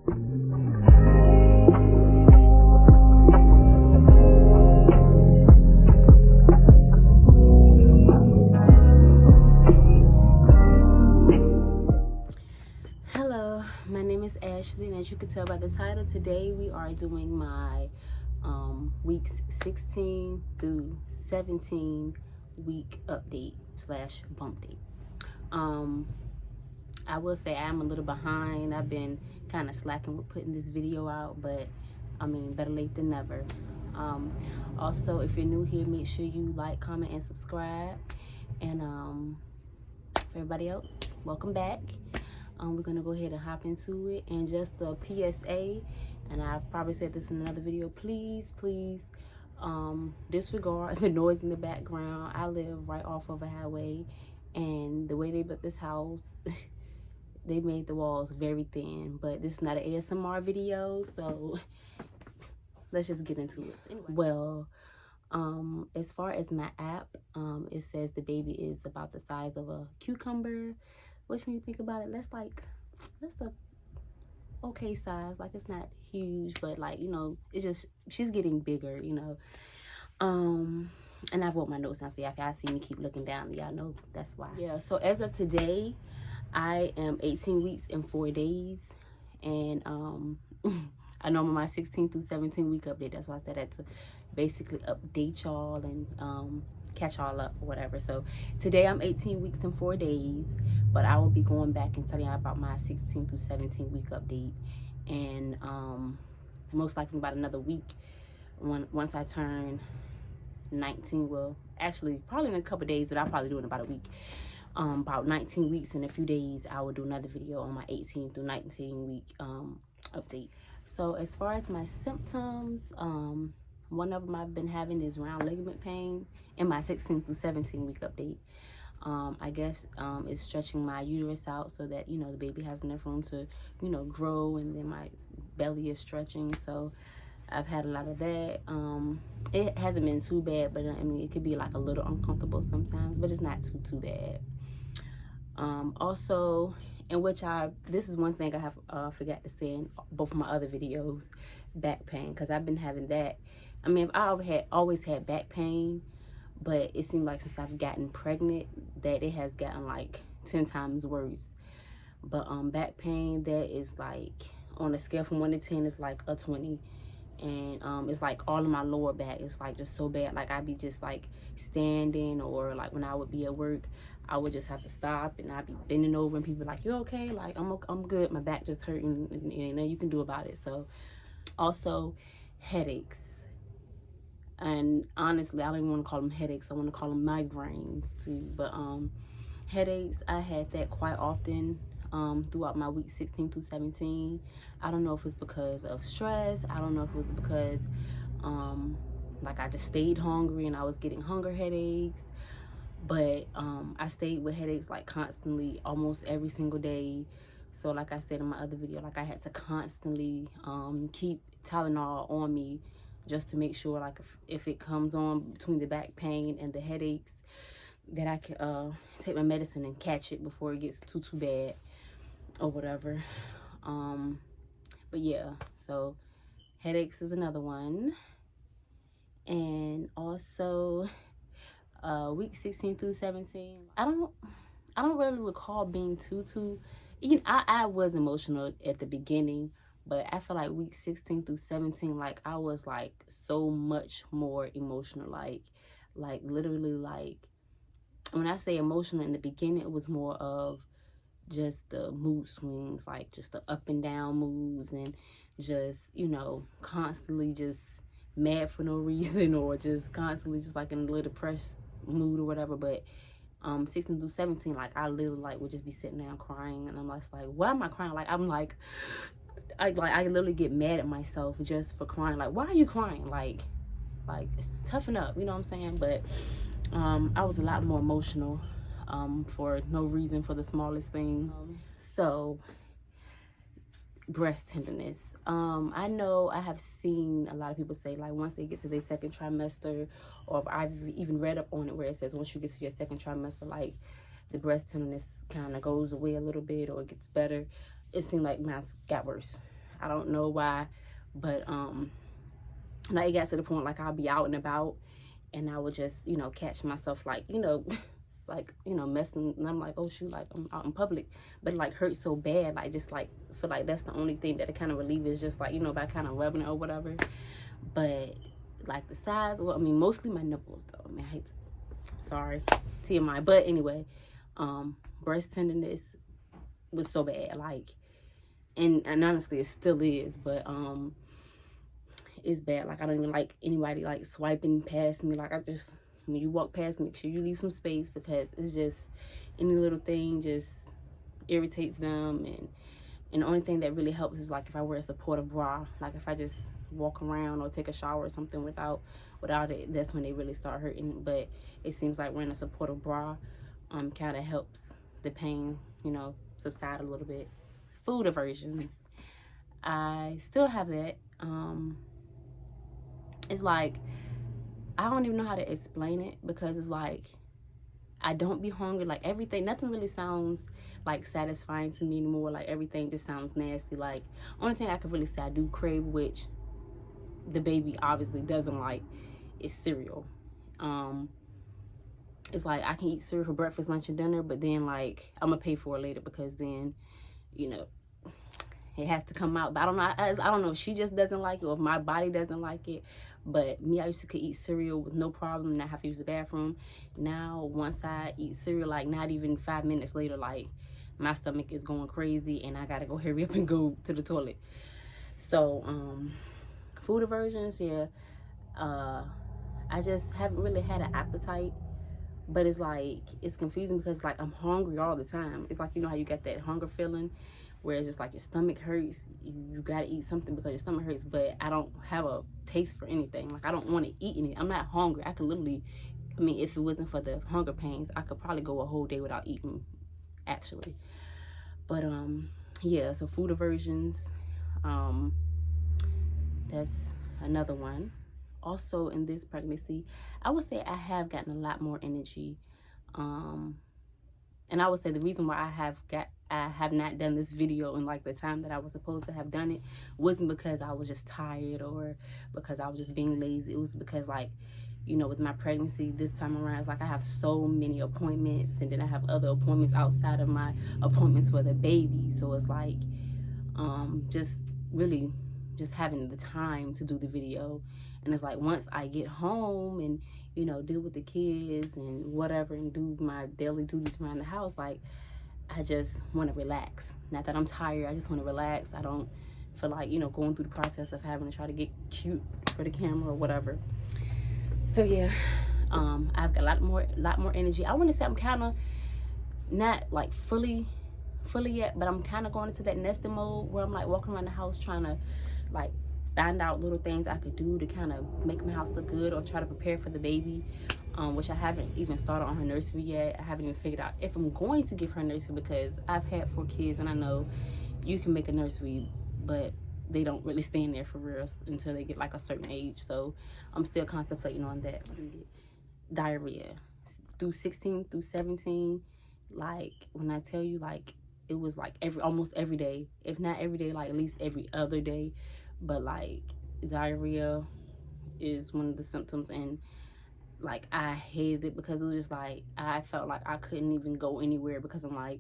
Hello, my name is Ashley, and as you can tell by the title, today we are doing my weeks 16 through 17 week update slash bump date. I will say I'm a little behind. I've been kind of slacking with putting this video out, but I mean, better late than never. Also, if you're new here, make sure you like, comment, and subscribe. And for everybody else, welcome back. We're gonna go ahead and hop into it. And just a PSA, and I've probably said this in another video, please disregard the noise in the background. I live right off of a highway, and the way they built this house, they made the walls very thin. But this is not an ASMR video, so let's just get into it. Anyway. Well, as far as my app, it says the baby is about the size of a cucumber, which when you think about it, that's a okay size. Like, it's not huge, but like, you know, it's just, she's getting bigger, you know. And I wrote my notes now, so if y'all see me keep looking down, y'all know that's why. Yeah, so as of today, I am 18 weeks and 4 days, and I know I'm on my 16 through 17 week update. That's why I said that, to basically update y'all and catch y'all up or whatever. So today I'm 18 weeks and 4 days, but I will be going back and telling y'all about my 16 through 17 week update, and most likely about another week once I turn 19. Well, actually probably in a couple days, but I'll probably do it in about a week. About 19 weeks in a few days, I will do another video on my 18 through 19 week update. So as far as my symptoms, one of them I've been having is round ligament pain in my 16 through 17 week update. I guess it's stretching my uterus out so that, you know, the baby has enough room to, you know, grow, and then my belly is stretching. So I've had a lot of that. It hasn't been too bad, but I mean, it could be like a little uncomfortable sometimes, but it's not too bad. Also, in which this is one thing I have forgot to say in both of my other videos, back pain, because I've been having that. I mean, I've always had back pain, but it seemed like since I've gotten pregnant that it has gotten like 10 times worse. But back pain, that is like, on a scale from 1 to 10, it's like a 20. And it's like all of my lower back, it's like just so bad. Like, I'd be just like standing, or like when I would be at work, I would just have to stop, and I'd be bending over, and people like, you okay? Like, I'm good, my back just hurting, and nothing you can do about it. So also headaches, and honestly, I don't even want to call them headaches, I want to call them migraines too. But headaches, I had that quite often throughout my week 16 through 17. I don't know if it's because of stress. I don't know if it was because like I just stayed hungry and I was getting hunger headaches. But I stayed with headaches like constantly, almost every single day. So like I said in my other video, like I had to constantly keep Tylenol on me, just to make sure, like, if it comes on between the back pain and the headaches, that I can take my medicine and catch it before it gets too bad or whatever. But yeah, so headaches is another one. And also week 16 through 17, I don't really recall being too, you know, I was emotional at the beginning, but I feel like week 16 through 17, like, I was like so much more emotional. Like literally, like, when I say emotional in the beginning, it was more of just the mood swings, like just the up and down moods, and just, you know, constantly just mad for no reason, or just constantly just like in a little depressed mood or whatever. But 16 through 17, like, I literally like would just be sitting down crying, and I'm like, why am I crying? Like, I'm like, I literally get mad at myself just for crying. Like, why are you crying? Like toughen up, you know what I'm saying? But I was a lot more emotional for no reason, for the smallest things. So breast tenderness, I know I have seen a lot of people say, like, once they get to their second trimester, or I've even read up on it where it says once you get to your second trimester, like, the breast tenderness kind of goes away a little bit or gets better. It seemed like mine got worse. I don't know why, but like it got to the point like I'll be out and about and I would just, you know, catch myself like, you know, like, you know, messing, and I'm like, oh shoot, like I'm out in public, but it like hurts so bad, like just like feel like that's the only thing that it kind of relieve is just like, you know, by kind of rubbing it or whatever. But like the size, well, I mean mostly my nipples though. I mean, I hate to, sorry, TMI, but anyway, breast tenderness was so bad, like, and honestly it still is, but it's bad. Like I don't even like anybody like swiping past me. Like I just, when you walk past, make sure you leave some space, because it's just any little thing just irritates them. And the only thing that really helps is like if I wear a supportive bra. Like if I just walk around or take a shower or something without it, that's when they really start hurting. But it seems like wearing a supportive bra kind of helps the pain, you know, subside a little bit. Food aversions, I still have that. It's like I don't even know how to explain it, because it's like I don't be hungry. Like everything, nothing really sounds like satisfying to me anymore. Like everything just sounds nasty. Like only thing I could really say I do crave, which the baby obviously doesn't like, is cereal. It's like I can eat cereal for breakfast, lunch, and dinner, but then like I'm gonna pay for it later, because then, you know, it has to come out. But I don't know if she just doesn't like it or if my body doesn't like it. But me, I used to could eat cereal with no problem, not have to use the bathroom. Now, once I eat cereal, like not even 5 minutes later, like my stomach is going crazy and I gotta go hurry up and go to the toilet. So, food aversions, yeah. I just haven't really had an appetite, but it's like, it's confusing because like I'm hungry all the time. It's like, you know how you get that hunger feeling where it's just like your stomach hurts, you gotta eat something because your stomach hurts, but I don't have a taste for anything. Like I don't want to eat anything. I'm not hungry. I could literally, I mean, if it wasn't for the hunger pains, I could probably go a whole day without eating, actually. But yeah, so food aversions, that's another one. Also in this pregnancy, I would say I have gotten a lot more energy, and I would say the reason why I have not done this video in like the time that I was supposed to have done it wasn't because I was just tired or because I was just being lazy. It was because, like, you know, with my pregnancy this time around, it's like I have so many appointments, and then I have other appointments outside of my appointments for the baby. So it's like just really just having the time to do the video. And it's like once I get home and, you know, deal with the kids and whatever and do my daily duties around the house, like I just want to relax. Not that I'm tired, I just want to relax. I don't feel like, you know, going through the process of having to try to get cute for the camera or whatever. So yeah, I've got a lot more energy. I want to say I'm kind of not like fully yet, but I'm kind of going into that nesting mode where I'm like walking around the house trying to like find out little things I could do to kind of make my house look good or try to prepare for the baby, which I haven't even started on her nursery yet. I haven't even figured out if I'm going to give her nursery, because I've had 4 kids and I know you can make a nursery, but they don't really stay in there for real until they get like a certain age. So I'm still contemplating on that. Diarrhea through 16 through 17, like when I tell you, like it was like almost every day, if not every day, like at least every other day. But like diarrhea is one of the symptoms, and like I hated it because it was just like I felt like I couldn't even go anywhere, because I'm like,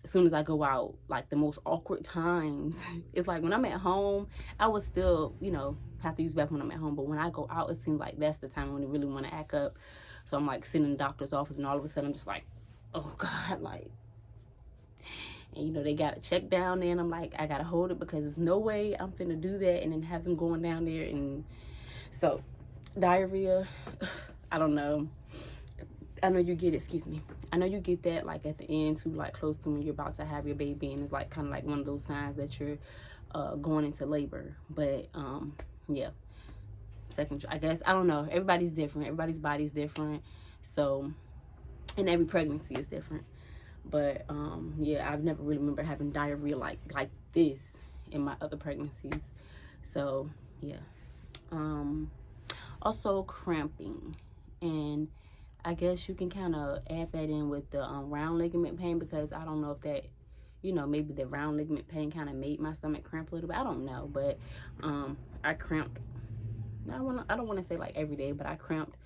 as soon as I go out, like the most awkward times, it's like when I'm at home, I would still, you know, have to use the bathroom when I'm at home, but when I go out, it seems like that's the time when I really want to act up. So I'm like sitting in the doctor's office, and all of a sudden I'm just like, oh God, like, and you know, they got to check down there, and I'm like, I gotta hold it, because there's no way I'm finna do that and then have them going down there. And so diarrhea, I don't know. I know you get, excuse me, I know you get that like at the end too, like close to when you're about to have your baby, and it's like kind of like one of those signs that you're going into labor. But yeah, second, I guess, I don't know, everybody's different, everybody's body's different, so, and every pregnancy is different. But yeah, I've never really remember having diarrhea like this in my other pregnancies. So yeah, also cramping, and I guess you can kind of add that in with the round ligament pain, because I don't know if that you know, maybe the round ligament pain kind of made my stomach cramp a little bit. I don't know, but I cramped. I don't want to say like every day, but I cramped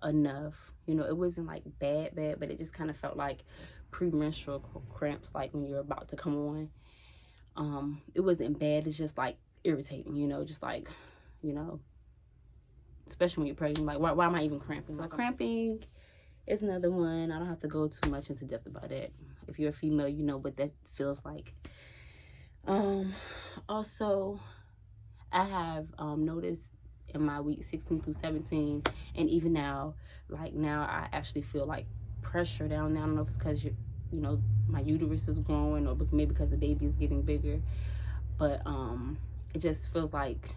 enough. You know, it wasn't like bad, but it just kind of felt like premenstrual cramps, like when you're about to come on. It wasn't bad. It's just like irritating, you know, just like, you know, especially when you're pregnant. Like, why am I even cramping? So cramping is another one. I don't have to go too much into depth about it. If you're a female, you know what that feels like. Also, I have noticed in my week 16 through 17, and even now, like now I actually feel like pressure down there. I don't know if it's because you know, my uterus is growing, or maybe because the baby is getting bigger, but it just feels like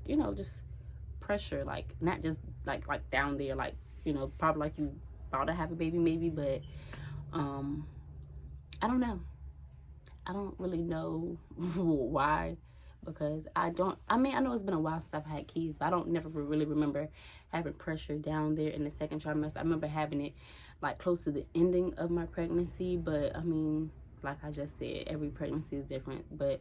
you know, just pressure, like not just like down there, like, you know, probably like you about to have a baby maybe, but I don't know. I don't really know why, because I mean, I know it's been a while since I've had kids, but I don't never really remember having pressure down there in the second trimester. I remember having it like close to the ending of my pregnancy, but I mean, like I just said, every pregnancy is different, but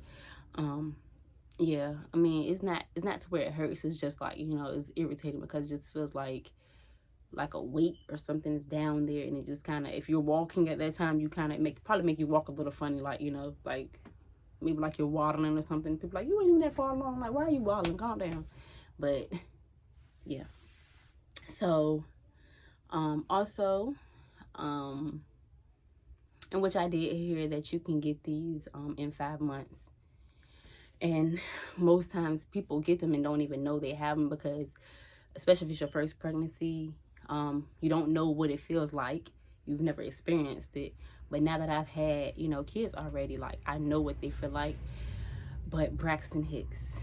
yeah, I mean, it's not to where it hurts. It's just like, you know, it's irritating because it just feels like a weight or something is down there, and it just kind of, if you're walking at that time, you kind of probably make you walk a little funny, like, you know, like maybe like you're waddling or something. People like, you ain't even that far along, like, why are you waddling? Calm down. But yeah, so also in which I did hear that you can get these in 5 months, and most times people get them and don't even know they have them, because especially if it's your first pregnancy, you don't know what it feels like. You've never experienced it. But now that I've had, you know, kids already, like, I know what they feel like. But Braxton Hicks,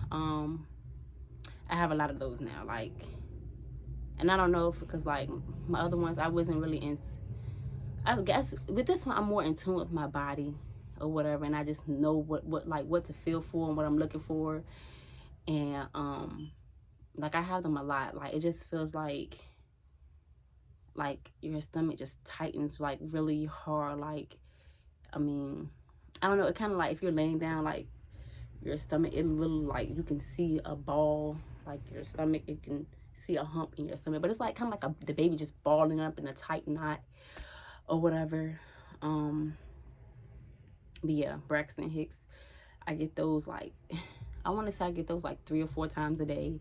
I have a lot of those now, like, and I don't know if, because like my other ones, I wasn't really in, I guess with this one, I'm more in tune with my body or whatever, and I just know what to feel for and what I'm looking for. And like, I have them a lot. Like, it just feels like your stomach just tightens like really hard. Like, I mean, I don't know, it kind of like if you're laying down, like your stomach, it little, like you can see a ball, like your stomach, you can see a hump in your stomach, but it's like kind of like the baby just balling up in a tight knot or whatever. But yeah, Braxton Hicks, I get those like, I want to say I get those like 3 or 4 times a day.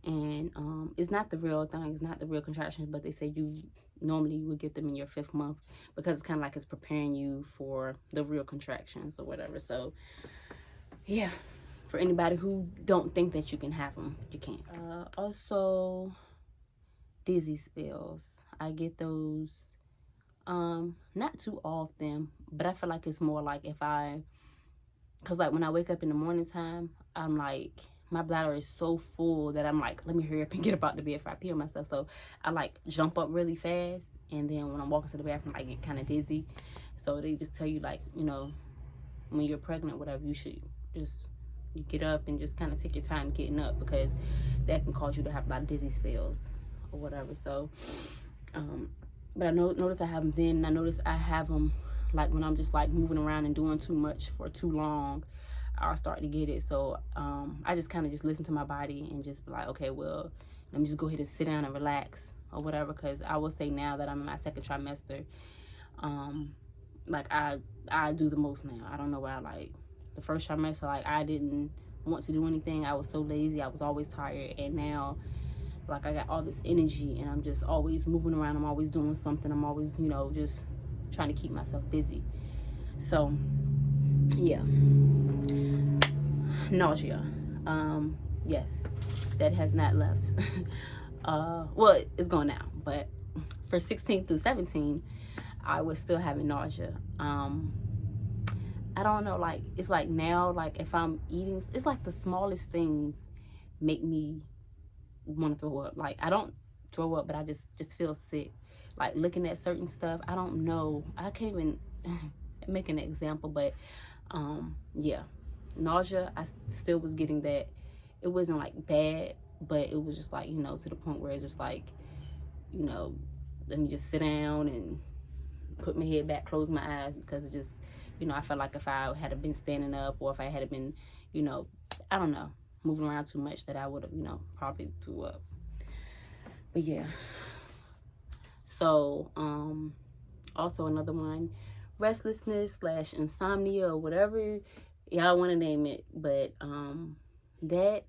And it's not the real thing, it's not the real contractions, but they say you normally would get them in your 5th month, because it's kind of like it's preparing you for the real contractions or whatever. So yeah, for anybody who don't think that you can have them, you can. Also, dizzy spells, I get those not too often, but I feel like it's more like because like when I wake up in the morning time, I'm like, my bladder is so full that I'm like, let me hurry up and get about the bed before I pee on myself. So I like jump up really fast, and then when I'm walking to the bathroom, I get kind of dizzy. So they just tell you, like, you know, when you're pregnant, whatever, you should just, you get up and just kind of take your time getting up, because that can cause you to have a lot of dizzy spells or whatever. So but I notice I have them then, and I notice I have them like when I'm just like moving around and doing too much for too long, I'll start to get it. So I just kind of just listen to my body and just be like, okay, well, let me just go ahead and sit down and relax or whatever. Because I will say now that I'm in my 2nd trimester, like I do the most now. I don't know why. Like the 1st trimester, like I didn't want to do anything. I was so lazy. I was always tired. And now, like, I got all this energy, and I'm just always moving around. I'm always doing something. I'm always, you know, just trying to keep myself busy. So yeah. Nausea, yes, that has not left. Well, it's gone now, but for 16 through 17, I was still having nausea. I don't know, like, it's like now, like if I'm eating, it's like the smallest things make me want to throw up. Like, I don't throw up, but I just feel sick. Like looking at certain stuff, I don't know, I can't even make an example, but yeah, nausea, I still was getting that. It wasn't like bad, but it was just like, you know, to the point where it's just like, you know, let me just sit down and put my head back, close my eyes, because it just you know, I felt like if I had been standing up, or if I had been, you know, I don't know, moving around too much, that I would have, you know, probably threw up. But yeah. So, also another one, restlessness / insomnia, or whatever y'all want to name it. But that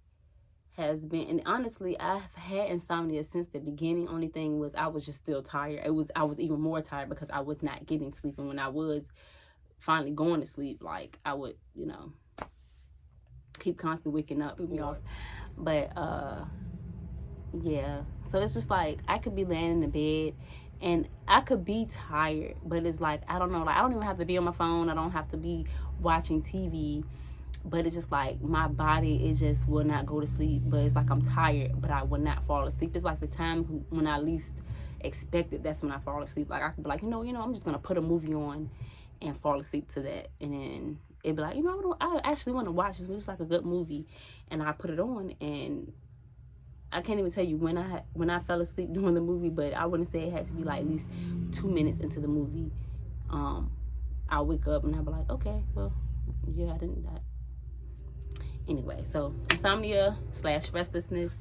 has been, and honestly, I've had insomnia since the beginning. Only thing was I was just still tired. I was even more tired because I was not getting sleep. And when I was finally going to sleep, like, I would, you know, keep constantly waking up, me off. But yeah, so it's just like I could be laying in the bed and I could be tired, but it's like, I don't know, like, I don't even have to be on my phone, I don't have to be watching TV, but it's just like my body, it just will not go to sleep. But it's like I'm tired, but I will not fall asleep. It's like the times when I least expect it, that's when I fall asleep. Like, I could be like, you know, I'm just gonna put a movie on and fall asleep to that, and then it'd be like, you know, I actually want to watch this. It's like a good movie, and I put it on, and I can't even tell you when I fell asleep during the movie, but I wouldn't say it had to be like at least 2 minutes into the movie. I'll wake up and I'll be like, okay, well, yeah, I didn't die. Anyway, so insomnia / restlessness,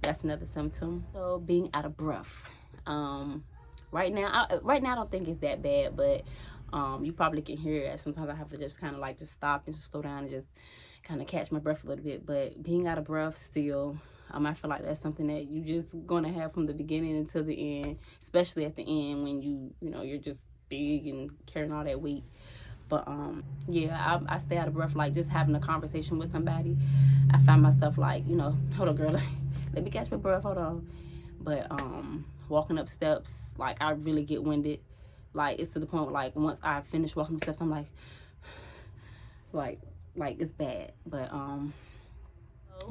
that's another symptom. So being out of breath. Right now I don't think it's that bad, but you probably can hear it. Sometimes I have to just kind of like just stop and just slow down and just kind of catch my breath a little bit. But being out of breath still, I feel like that's something that you just gonna have from the beginning until the end, especially at the end when you know, you're just big and carrying all that weight. But yeah, I stay out of breath. Like, just having a conversation with somebody, I find myself like, you know, hold on, girl, like, let me catch my breath, hold on. But walking up steps, like, I really get winded. Like, it's to the point where, like, once I finish walking up steps, I'm like it's bad. But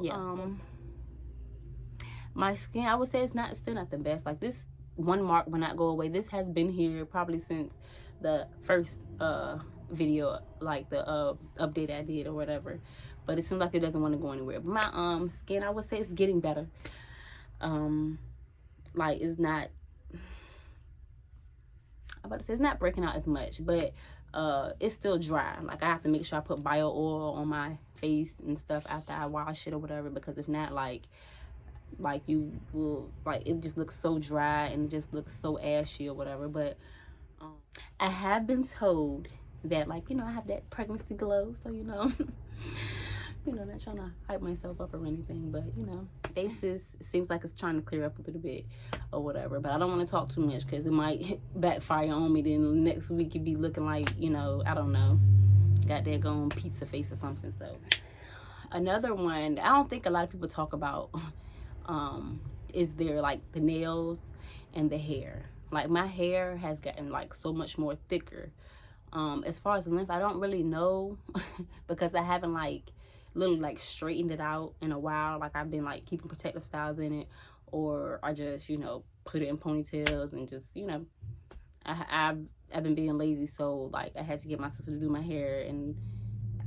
yeah. My skin, I would say it's still not the best. Like, this one mark will not go away. This has been here probably since the first video, like the update I did or whatever. But it seems like it doesn't want to go anywhere. But my skin, I would say it's getting better. Like, it's not, I'm about to say it's not breaking out as much, but it's still dry. Like, I have to make sure I put bio oil on my face and stuff after I wash it or whatever, because if not, like you will, like, it just looks so dry and it just looks so ashy or whatever. But I have been told that, like, you know, I have that pregnancy glow, so, you know, you know, not trying to hype myself up or anything, but, you know, faces seems like it's trying to clear up a little bit or whatever. But I don't want to talk too much because it might backfire on me. Then next week it'd be looking like, you know, I don't know, got that going pizza face or something. So another one I don't think a lot of people talk about is there, like, the nails and the hair. Like, my hair has gotten, like, so much more thicker. As far as the length, I don't really know because I haven't, like, literally, like, straightened it out in a while. Like, I've been, like, keeping protective styles in it, or I just, you know, put it in ponytails and just, you know, I've been being lazy. So, like, I had to get my sister to do my hair, and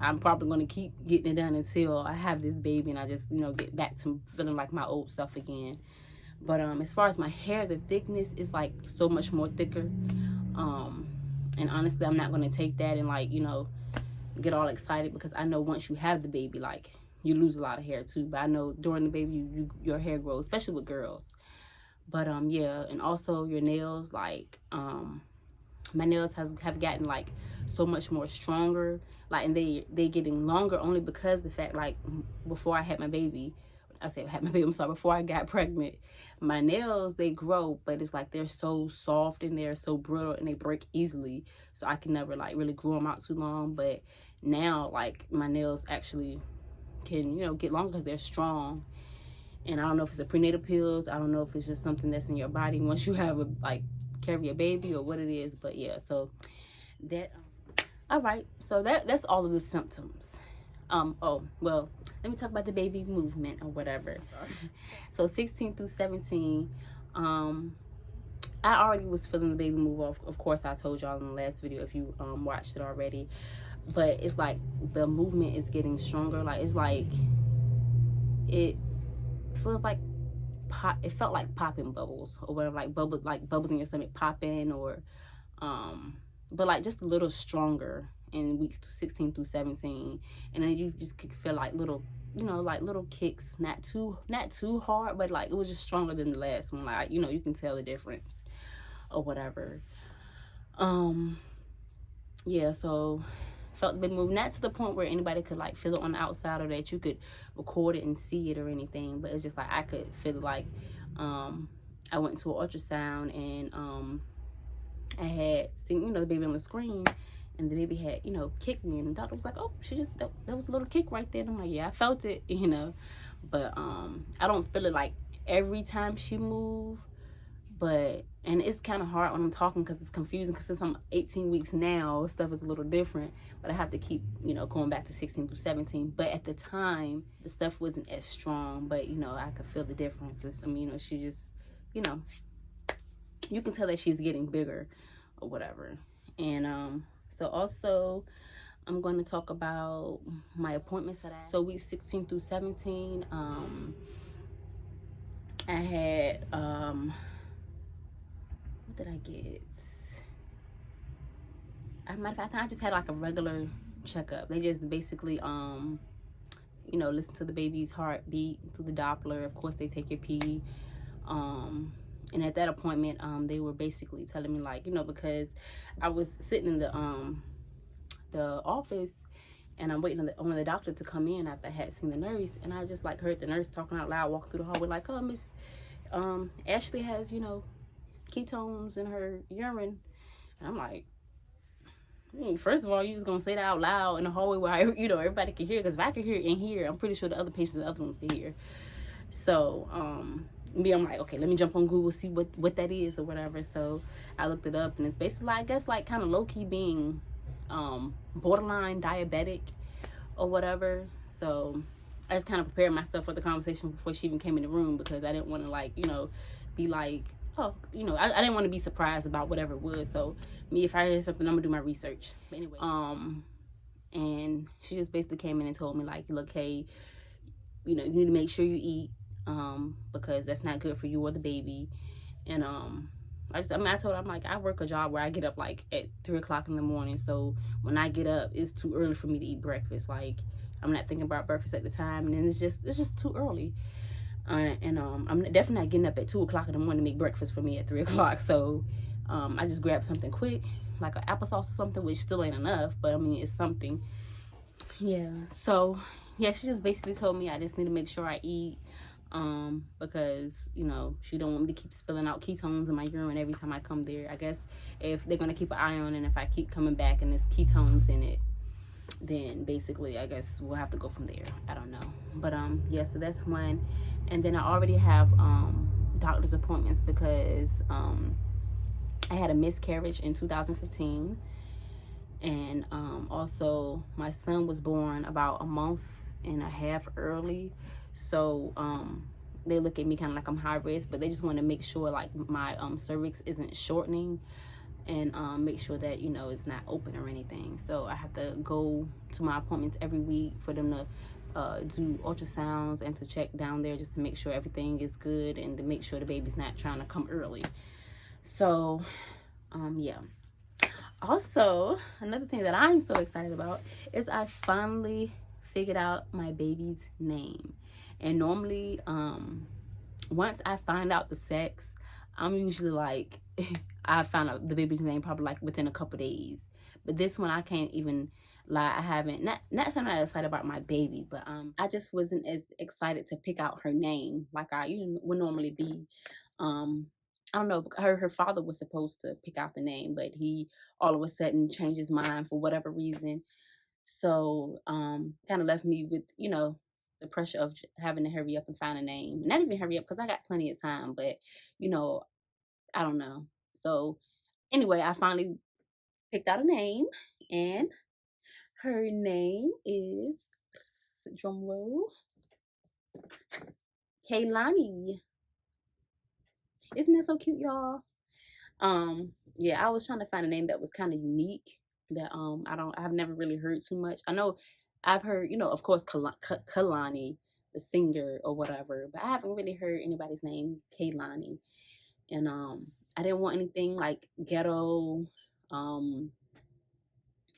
I'm probably going to keep getting it done until I have this baby and I just, you know, get back to feeling like my old self again. But as far as my hair, the thickness is, like, so much more thicker. And honestly, I'm not going to take that and, like, you know, get all excited, because I know once you have the baby, like, you lose a lot of hair too. But I know during the baby, your hair grows, especially with girls. But yeah, and also your nails, like, my nails have gotten, like, so much more stronger, like, and they getting longer only because the fact, like, before I had my baby, before I got pregnant, my nails, they grow, but it's like they're so soft and they're so brittle and they break easily, so I can never, like, really grow them out too long. But now, like, my nails actually can, you know, get longer because they're strong. And I don't know if it's the prenatal pills, I don't know if it's just something that's in your body once you have carry a baby, or what it is. But yeah, so that all right, so that's all of the symptoms. Oh, well, let me talk about the baby movement or whatever. So 16 through 17, I already was feeling the baby move off. Of course, I told y'all in the last video if you watched it already. But it's like the movement is getting stronger. Like, it's like, it feels like it felt like popping bubbles or whatever, like bubbles in your stomach popping, or but, like, just a little stronger. in weeks 16 through 17, and then you just could feel like little, you know, like little kicks, not too hard, but like it was just stronger than the last one. Like, you know, you can tell the difference or whatever. Yeah, so felt the baby move, not to the point where anybody could like feel it on the outside or that you could record it and see it or anything, but it's just like I could feel it. Like I went to an ultrasound, and I had seen, you know, the baby on the screen, and the baby had, you know, kicked me, and the doctor was like, oh, she just, that was a little kick right there. And I'm like, yeah, I felt it, you know, but I don't feel it like every time she moved. But, and it's kind of hard when I'm talking because it's confusing, because since I'm 18 weeks now, stuff is a little different, but I have to keep, you know, going back to 16 through 17. But at the time, the stuff wasn't as strong, but, you know, I could feel the differences. I mean, you know, she just, you know, you can tell that she's getting bigger or whatever. And so also I'm going to talk about my appointments that I, so week 16 through 17, I had what did I get? Matter of fact, I just had like a regular checkup. They just basically you know, listen to the baby's heartbeat through the Doppler. Of course, they take your pee. And at that appointment, they were basically telling me, like, you know, because I was sitting in the office, and I'm waiting on the doctor to come in after I had seen the nurse, and I just like heard the nurse talking out loud, walking through the hallway, like, oh, Miss Ashley has, you know, ketones in her urine. And I'm like, first of all, you just gonna say that out loud in the hallway where you know, everybody can hear? Because if I can hear it in here, I'm pretty sure the other patients in the other rooms can hear. So I'm like, okay, let me jump on Google, see what that is or whatever. So I looked it up, and it's basically, I guess, like kind of low-key being borderline diabetic or whatever. So I just kind of prepared myself for the conversation before she even came in the room, because I didn't want to, like, you know, be like, oh, you know, I didn't want to be surprised about whatever it was. So me, if I hear something, I'm gonna do my research. But anyway, and she just basically came in and told me, like, look, hey, you know, you need to make sure you eat, because that's not good for you or the baby. And I told her, I'm like, I work a job where I get up like at 3 o'clock in the morning. So when I get up, it's too early for me to eat breakfast. Like, I'm not thinking about breakfast at the time, and then it's just too early. And I'm definitely not getting up at 2 o'clock in the morning to make breakfast for me at 3 o'clock. So I just grabbed something quick, like an applesauce or something, which still ain't enough, but I mean, it's something. Yeah. So yeah, she just basically told me I just need to make sure I eat, because, you know, she don't want me to keep spilling out ketones in my urine every time I come there. I guess if they're gonna keep an eye on it, and if I keep coming back and there's ketones in it, then basically I guess we'll have to go from there. I don't know. But yeah, so that's one. And then I already have doctor's appointments, because I had a miscarriage in 2015, and also my son was born about a month and a half early. So they look at me kind of like I'm high risk, but they just want to make sure, like, my cervix isn't shortening, and make sure that, you know, it's not open or anything. So I have to go to my appointments every week for them to do ultrasounds and to check down there, just to make sure everything is good, and to make sure the baby's not trying to come early. So yeah. Also, another thing that I'm so excited about is I finally figured out my baby's name. And normally, once I find out the sex, I'm usually like, I found out the baby's name probably like within a couple days. But this one, I can't even lie, I haven't, not saying I'm not excited about my baby, but I just wasn't as excited to pick out her name like I would normally be. I don't know, her father was supposed to pick out the name, but he all of a sudden changed his mind for whatever reason. So kind of left me with, you know, the pressure of having to hurry up and find a name. Not even hurry up, because I got plenty of time, but, you know, I don't know. So anyway, I finally picked out a name, and her name is, drumroll, Kaylani. Isn't that so cute, y'all? Yeah, I was trying to find a name that was kind of unique, that I've never really heard too much. I know I've heard, you know, of course, Kalani, the singer or whatever, but I haven't really heard anybody's name Kaylani. And I didn't want anything like ghetto,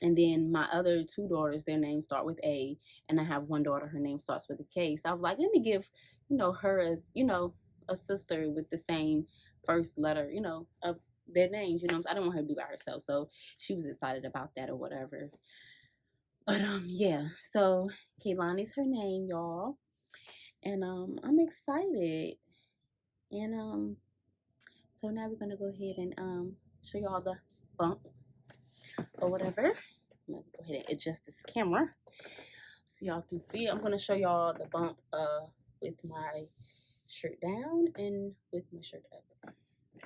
And then my other two daughters, their names start with A, and I have one daughter, her name starts with a K. So I was like, let me give, her as, a sister with the same first letter, of their names, I don't want her to be by herself. So she was excited about that or whatever. But yeah, so Kaylani's her name, y'all. And I'm excited. And so now we're gonna go ahead and show y'all the bump or whatever. I'm gonna go ahead and adjust this camera so y'all can see. I'm gonna show y'all the bump with my shirt down and with my shirt up.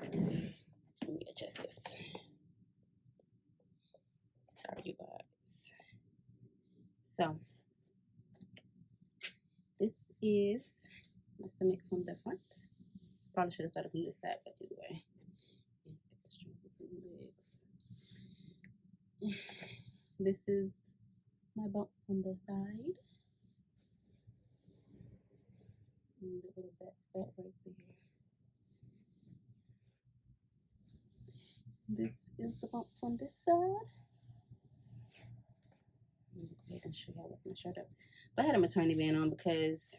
Let me adjust this. Sorry, you guys. So this is my stomach from the front. Probably should have started from this side, but either way. This is my bump from the side. And a little back fat right there. This is the bump from this side. I'm gonna go ahead and show y'all with my shirt up. So I had a maternity band on because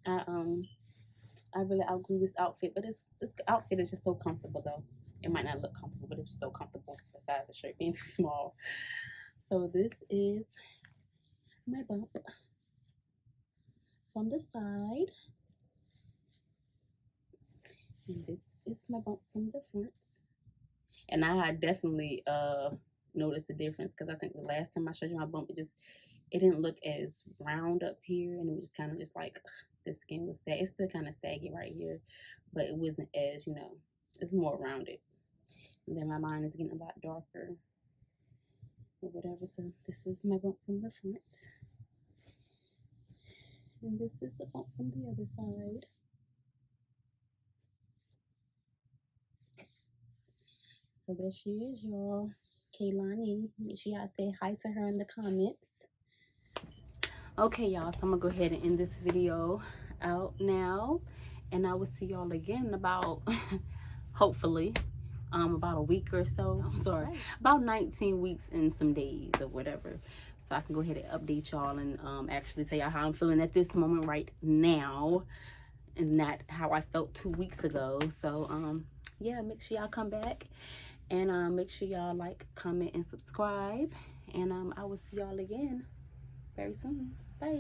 I really outgrew this outfit, but this outfit is just so comfortable though. It might not look comfortable, but it's so comfortable besides the shirt being too small. So this is my bump from the side. And this is my bump from the front. And I definitely noticed the difference because I think the last time I showed you my bump, it didn't look as round up here, and it was just kind of just like the skin was sag. It's still kind of saggy right here, but it wasn't as, it's more rounded. And then my line is getting a lot darker or whatever. So this is my bump from the front. And this is the bump from the other side. So there she is, y'all. Kaylani. Make sure y'all say hi to her in the comments. Okay, y'all. So I'm going to go ahead and end this video out now. And I will see y'all again about, hopefully, about a week or so. I'm sorry. About 19 weeks and some days or whatever. So I can go ahead and update y'all and actually tell y'all how I'm feeling at this moment right now. And not how I felt 2 weeks ago. So, yeah, make sure y'all come back. And make sure y'all like, comment, and subscribe. And I will see y'all again very soon. Bye.